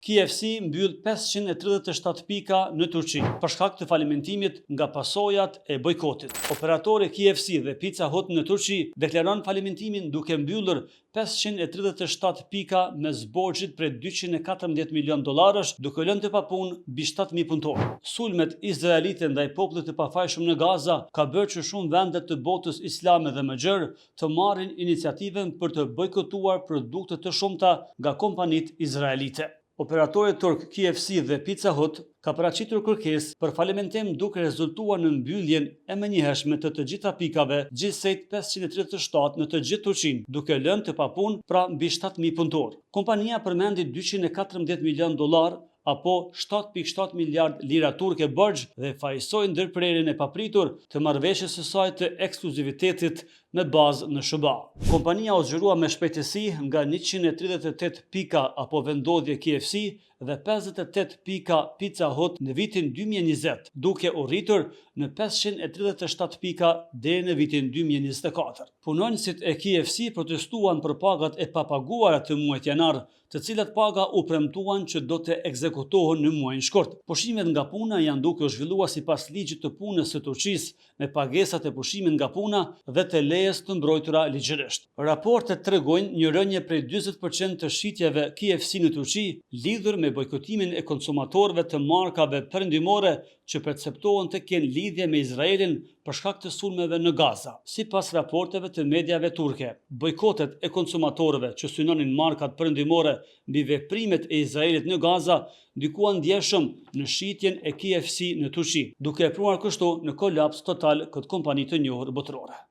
KFC mbyll 537 pika në Turqi për shkak të falimentimit nga pasojat e bojkotit. Operatori KFC dhe Pizza Hut në Turqi deklaron falimentimin duke mbyllur 537 pika me zborxhit prej $214 milion, duke lënë të papunë mbi 7.000 punëtorë. Sulmet izraelite ndaj popullit të pafajshëm në Gaza ka bërë që shumë vende të botës islame dhe më gjerë të marrin iniciativën për të bojkotuar produkte të shumta nga kompanitë izraelite. Operatori turk KFC dhe Pizza Hut ka paraqitur kërkesë për falimentim duke rezultuar në mbylljen e menjëhershme të gjitha pikave, gjithsej 537 në të gjithë Turqinë, duke lënë të papunë pra mbi 7.000 punëtorë. Kompania përmendi $214 milion apo 7.7 miliard lira turke borxh dhe fajsoi ndërprerjen e papritur të marrëveshjes së saj të ekskluzivitetit me bazë në SBA. Kompania u zgjerua me shpejtësi nga 138 pika apo vendodhje KFC dhe 58 pika Pizza Hut në vitin 2020, duke u rritur në 537 pika deri në vitin 2024. Punonësit e KFC protestuan për pagat e papaguara të muajit janar, të cilat paga u premtuan që do të ekzekutohen në muajin shkurt. Pushimet nga puna janë duke u zhvilluar sipas ligjit të punës së Turqisë, me pagesat e pushimit nga puna dhe të lejes të mbrojtura ligjërisht. Raportet tregojnë një rënje prej 40% të shitjeve KFC në Turqi lidhur me bojkotimin e konsumatorëve të markave perëndimore që perceptohen të kenë lidhje me Izraelin për shkak të sulmeve në Gaza. Sipas raporteve të mediave turke, bojkotet e konsumatorëve që synonin markat perëndimore mbi veprimet e Izraelit në Gaza ndikuan ndjeshëm në shitjen e KFC në Turqi, duke e pruar kështu në kolaps total këtë kompani të njohur botërore.